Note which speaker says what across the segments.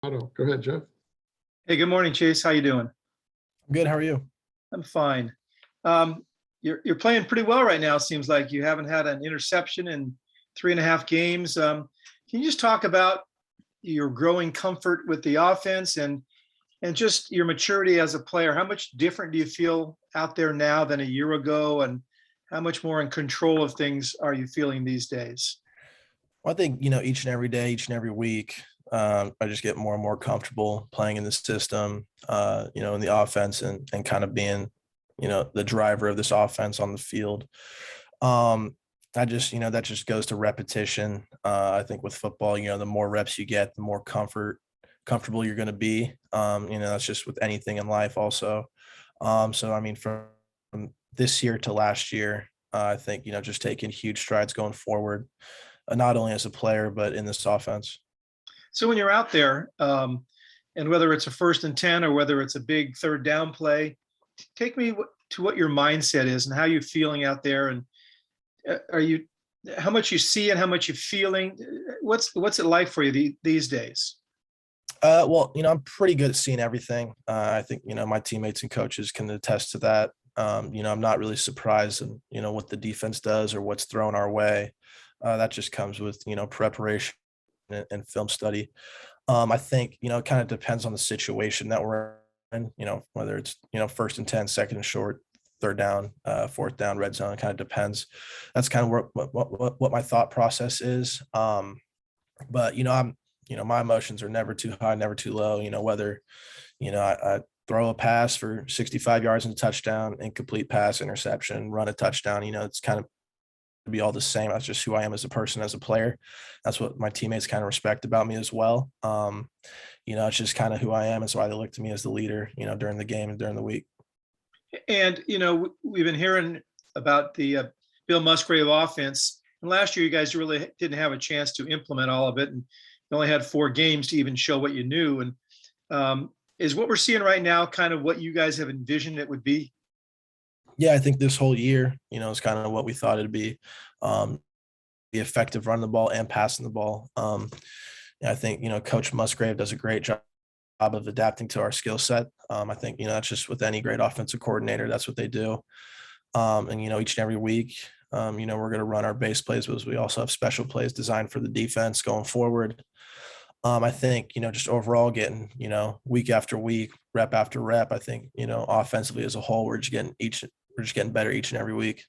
Speaker 1: Go ahead, Jeff.
Speaker 2: Hey, good morning, Chase. How you doing?
Speaker 3: Good. How are you?
Speaker 2: I'm fine. You're playing pretty well right now. Seems like you haven't had an interception in 3.5 games. Can you just talk about your growing comfort with the offense and just your maturity as a player? How much different do you feel out there now than a year ago, and how much more in control of things are you feeling these days?
Speaker 3: Well, I think, each and every day, each and every week, I just get more and more comfortable playing in the system, in the offense and kind of being, the driver of this offense on the field. I just, that just goes to repetition. I think with football, the more reps you get, the more comfortable you're going to be. That's just with anything in life also. So, I mean, from this year to last year, I think, just taking huge strides going forward, not only as a player, but in this offense.
Speaker 2: So when you're out there, and whether it's a 1st and 10 or whether it's a big third down play, take me to what your mindset is and how you're feeling out there, and how much you see and how much you're feeling. What's it like for you these days?
Speaker 3: Well, I'm pretty good at seeing everything. I think, my teammates and coaches can attest to that. I'm not really surprised in, what the defense does or what's thrown our way. That just comes with, preparation and film study. I think, it kind of depends on the situation that we're in, whether it's, 1st and 10, 2nd and short, 3rd down, 4th down, red zone. It kind of depends. That's kind of what my thought process is. But, my emotions are never too high, never too low, whether, I throw a pass for 65 yards and a touchdown, incomplete pass, interception, run a touchdown, it's kind of be all the same. That's just who I am as a person, as a player. That's what my teammates kind of respect about me as well. It's just kind of who I am. It's why they look to me as the leader, during the game and during the week.
Speaker 2: And, we've been hearing about the Bill Musgrave offense. And last year, you guys really didn't have a chance to implement all of it. And you only had 4 games to even show what you knew. And is what we're seeing right now kind of what you guys have envisioned it would be?
Speaker 3: Yeah, I think this whole year, is kind of what we thought it'd be. Be effective running the ball and passing the ball. I think, Coach Musgrave does a great job of adapting to our skill set. I think, that's just with any great offensive coordinator, that's what they do. And, each and every week, we're going to run our base plays, but we also have special plays designed for the defense going forward. I think, just overall getting, week after week, rep after rep, I think, offensively as a whole, we're just getting better each and every week.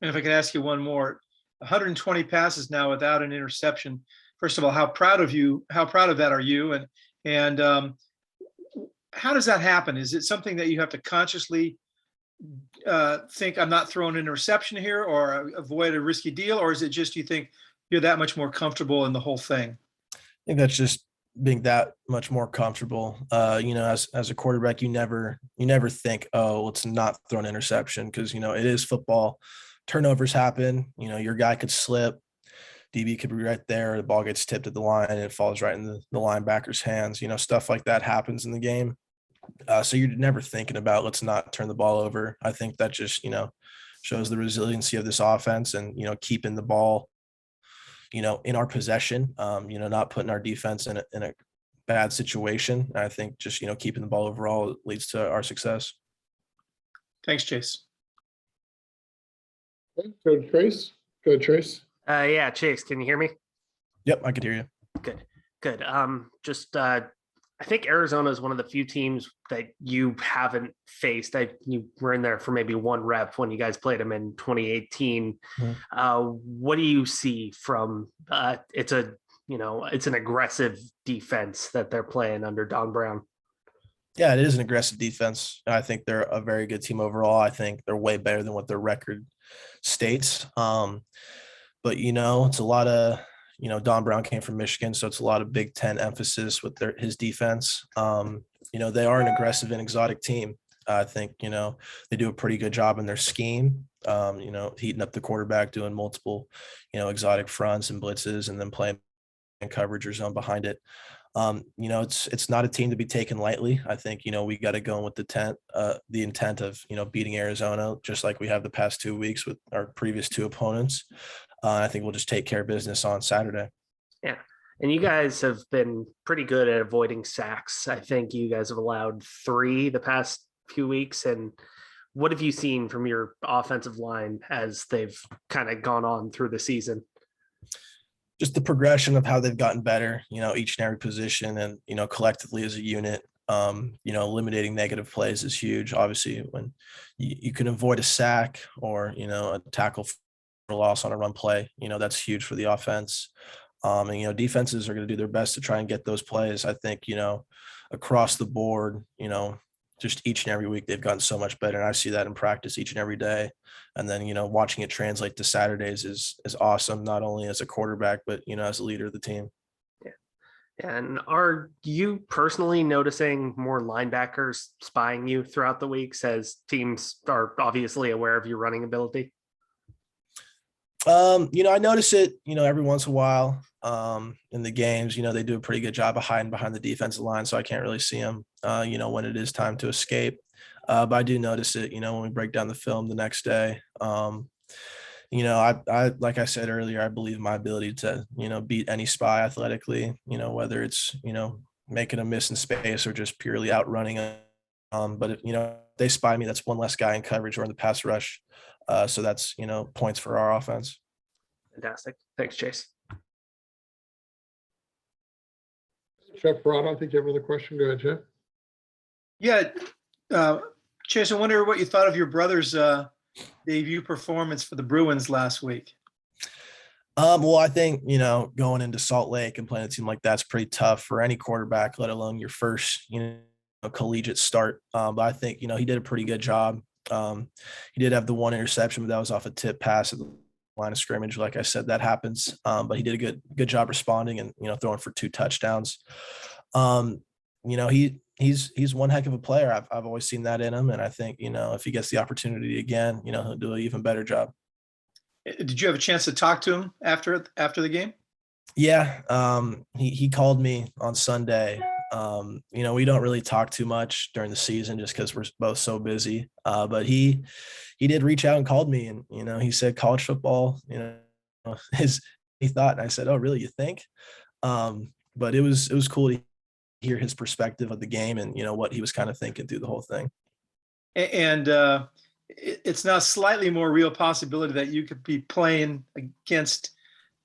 Speaker 2: And if I could ask you one more, 120 passes now without an interception. First of all, how proud of that are you? And how does that happen? Is it something that you have to consciously think I'm not throwing an interception here or avoid a risky deal? Or is it just you think you're that much more comfortable in the whole thing?
Speaker 3: I think that's just being that much more comfortable. As a quarterback, you never think, oh, let's not throw an interception, because, it is football. Turnovers happen. Your guy could slip. DB could be right there. The ball gets tipped at the line and it falls right in the linebacker's hands. Stuff like that happens in the game. So you're never thinking about, let's not turn the ball over. I think that just, shows the resiliency of this offense and, keeping the ball, in our possession, not putting our defense in a bad situation. I think just, keeping the ball overall leads to our success.
Speaker 2: Thanks, Chase.
Speaker 1: Go Trace.
Speaker 4: Yeah, Chase, can you hear me?
Speaker 3: Yep, I could hear you.
Speaker 4: Good. I think Arizona is one of the few teams that you haven't faced. You were in there for maybe 1 rep when you guys played them in 2018. Mm-hmm. What do you see from it's an aggressive defense that they're playing under Don Brown?
Speaker 3: Yeah, it is an aggressive defense. I think they're a very good team overall. I think they're way better than what their record states. But, it's a lot of, Don Brown came from Michigan, so it's a lot of Big Ten emphasis with his defense. They are an aggressive and exotic team. I think, they do a pretty good job in their scheme, heating up the quarterback, doing multiple, exotic fronts and blitzes, and then playing in coverage or zone behind it. It's not a team to be taken lightly. I think, we got to go in with the intent of, beating Arizona, just like we have the past 2 weeks with our previous 2 opponents. I think we'll just take care of business on Saturday.
Speaker 4: Yeah. And you guys have been pretty good at avoiding sacks. I think you guys have allowed 3 the past few weeks. And what have you seen from your offensive line as they've kind of gone on through the season?
Speaker 3: Just the progression of how they've gotten better, each and every position and, collectively as a unit. Eliminating negative plays is huge. Obviously, when you can avoid a sack or, a tackle for loss on a run play, that's huge for the offense. And, defenses are going to do their best to try and get those plays. I think, across the board, just each and every week they've gotten so much better. And I see that in practice each and every day. And then, watching it translate to Saturdays is awesome, not only as a quarterback, but, as a leader of the team.
Speaker 4: And are you personally noticing more linebackers spying you throughout the weeks as teams are obviously aware of your running ability?
Speaker 3: I notice it, every once in a while in the games. They do a pretty good job of hiding behind the defensive line, so I can't really see them, when it is time to escape. But I do notice it, when we break down the film the next day. I like I said earlier, I believe my ability to, beat any spy athletically, whether it's, making a miss in space or just purely outrunning them. But if, they spy me, that's one less guy in coverage or in the pass rush. So that's, points for our offense.
Speaker 4: Fantastic. Thanks, Chase.
Speaker 1: Jeff Broad, I think you have another question. Go ahead, Jeff.
Speaker 2: Yeah. Chase, I wonder what you thought of your brother's debut performance for the Bruins last week.
Speaker 3: Well, I think, going into Salt Lake and playing a team like that's pretty tough for any quarterback, let alone your first, collegiate start. But I think, he did a pretty good job. He did have the one interception, but that was off a tip pass at the line of scrimmage. Like I said, that happens. But he did a good job responding and, throwing for 2 touchdowns. He's one heck of a player. I've always seen that in him. And I think, if he gets the opportunity again, he'll do an even better job.
Speaker 2: Did you have a chance to talk to him after the game?
Speaker 3: Yeah. He called me on Sunday. We don't really talk too much during the season just because we're both so busy. But he did reach out and called me, and he said college football, he thought, and I said, "Oh, really? You think?" But it was cool to hear his perspective of the game and what he was kind of thinking through the whole thing.
Speaker 2: And it's now slightly more real possibility that you could be playing against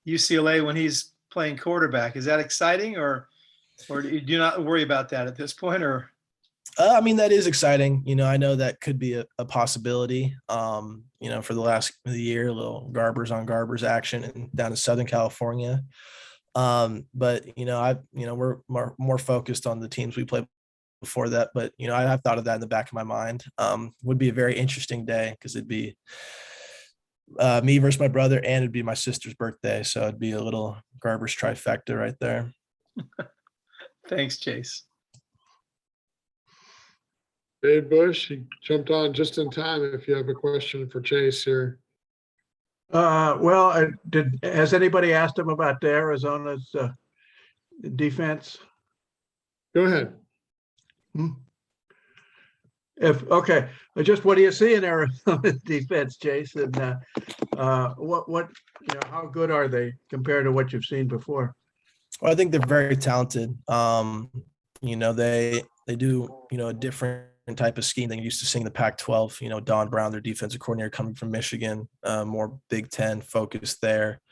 Speaker 2: UCLA when he's playing quarterback. Is that exciting, or do you not worry about that at this point? Or
Speaker 3: that is exciting. I know that could be a possibility. For the last of the year, a little Garbers on Garbers action and down in Southern California. But we're more focused on the teams we played before that. But I've thought of that in the back of my mind. Would be a very interesting day because it'd be me versus my brother, and it'd be my sister's birthday, so it'd be a little Garbers trifecta right there.
Speaker 2: Thanks, Chase.
Speaker 1: Dave Bush, he jumped on just in time. If you have a question for Chase here.
Speaker 5: Has anybody asked him about Arizona's defense?
Speaker 1: Go ahead.
Speaker 5: Just what do you see in Arizona's defense, Jason? What how good are they compared to what you've seen before?
Speaker 3: Well, I think they're very talented. They do a different type of scheme than you used to seeing in the Pac-12. Don Brown, their defensive coordinator, coming from Michigan, more Big Ten focused there.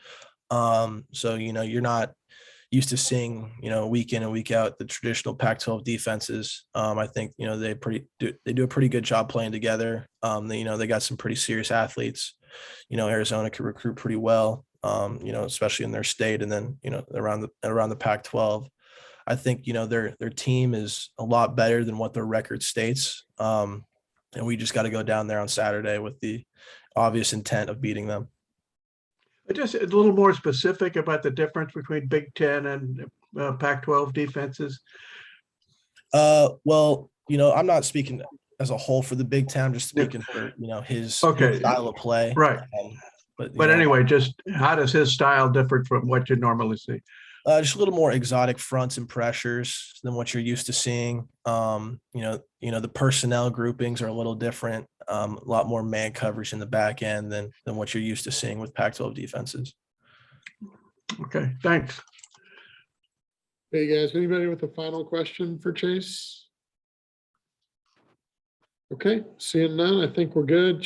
Speaker 3: So you're not used to seeing week in and week out the traditional Pac-12 defenses. I think they do a pretty good job playing together. They got some pretty serious athletes. Arizona can recruit pretty well. Especially in their state, and then around the Pac-12. I think their team is a lot better than what their record states, and we just got to go down there on Saturday with the obvious intent of beating them.
Speaker 5: Just a little more specific about the difference between Big Ten and Pac-12 defenses.
Speaker 3: Well, I'm not speaking as a whole for the Big Ten. I'm just speaking for his style of play,
Speaker 5: right? But anyway, just how does his style differ from what you normally see?
Speaker 3: Just a little more exotic fronts and pressures than what you're used to seeing. The personnel groupings are a little different. A lot more man coverage in the back end than what you're used to seeing with Pac-12 defenses.
Speaker 5: Okay, thanks.
Speaker 1: Hey, guys, anybody with a final question for Chase? Okay, seeing none, I think we're good.